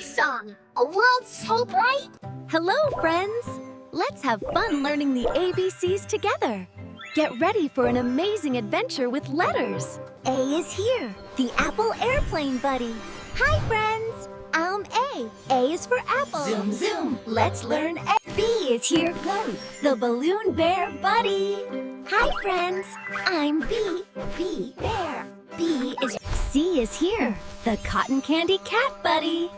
song. A world so bright. Hello, friends! Let's have fun learning the ABCs together. Get ready for an amazing adventure with letters. A is here, the apple airplane buddy. Hi, friends! I'm A. A is for apple. Zoom, zoom. Let's learn A. B is here, go, the balloon bear buddy. Hi, friends! I'm B. B, bear. B is... C is here, the cotton candy cat buddy.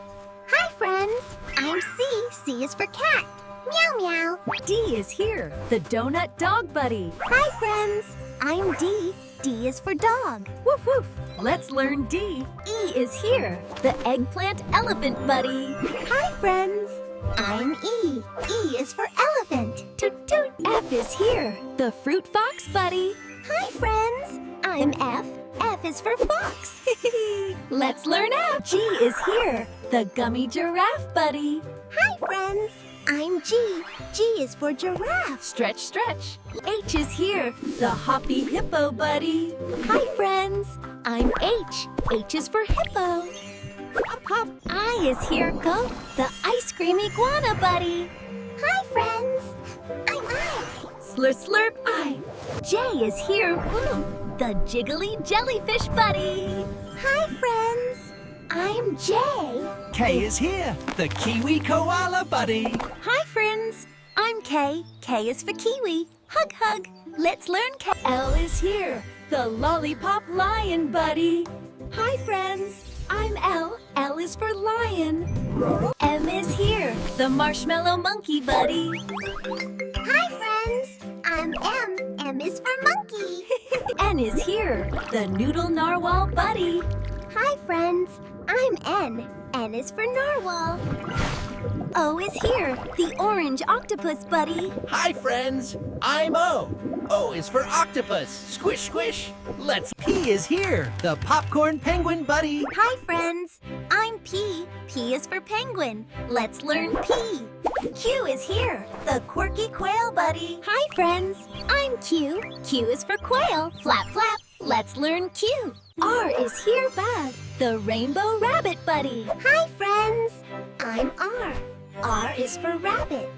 Hi, friends! I'm C. C is for cat. Meow, meow. D is here, the donut dog buddy. Hi, friends! I'm D. D is for dog. Woof, woof. Let's learn D. E is here, the eggplant elephant buddy. Hi, friends! I'm E. E is for elephant. Toot, toot. F is here, the fruit fox buddy. Hi, friends! I'm F. F is for fox. Let's learn F. G is here, the gummy giraffe buddy. Hi, friends! I'm G. G is for giraffe. Stretch, stretch. H is here, the hoppy hippo buddy. Hi, friends! I'm H. H is for hippo. Hop, hop. I is here, go, the ice cream iguana buddy. Hi, friends! I'm I. Slurp, slurp, I. J is here, woo, the jiggly jellyfish buddy. Hi, friends! I'm J. K is here, the kiwi koala buddy. Hi, friends! I'm K. K is for kiwi. Hug, hug. Let's learn K. L is here, the lollipop lion buddy. Hi, friends! I'm L. L is for lion. M is here, the marshmallow monkey buddy. Hi, friends. I'm M. M is for monkey. N is here, the noodle narwhal buddy. Hi, friends. I'm N. N is for narwhal. O is here, the orange octopus buddy. Hi, friends. I'm O. O is for octopus. Squish, squish. Let's. P is here, the popcorn penguin buddy. Hi, friends. I'm P. P is for penguin. Let's learn P. Q is here, the quirky quail buddy. Hi, friends. I'm Q. Q is for quail. Flap, flap. Let's learn Q. R is here, bad, the rainbow rabbit buddy. Hi, friends. I'm R. R is for rabbit.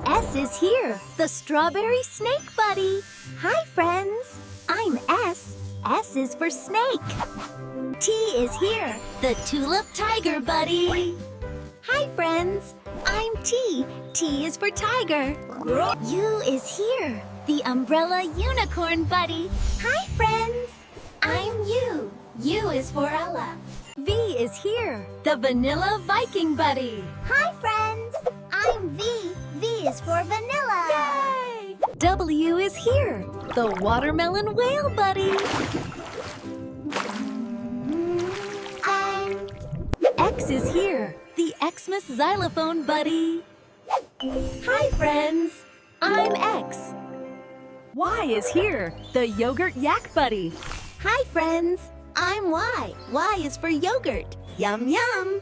S is here, the strawberry snake buddy. Hi, friends. I'm S. S is for snake. T is here, the tulip tiger buddy. Hi, friends. I'm T. T is for tiger. U is here, the umbrella unicorn buddy. Hi, friends. I'm U. U is for Ella. V is here, the vanilla Viking buddy. Hi, friends. I'm V. V is for vanilla. Yay! W is here, the watermelon whale buddy. X is here, the Xmas xylophone buddy. Hi, friends. I'm X. Y is here, the yogurt yak buddy. Hi, friends. I'm Y. Y is for yogurt. Yum, yum.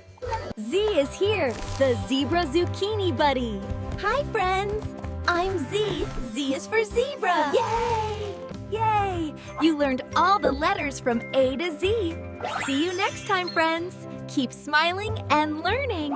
Z is here, the zebra zucchini buddy. Hi, friends. I'm Z. Z is for zebra. Yay! Yay! You learned all the letters from A to Z. See you next time, friends. Keep smiling and learning.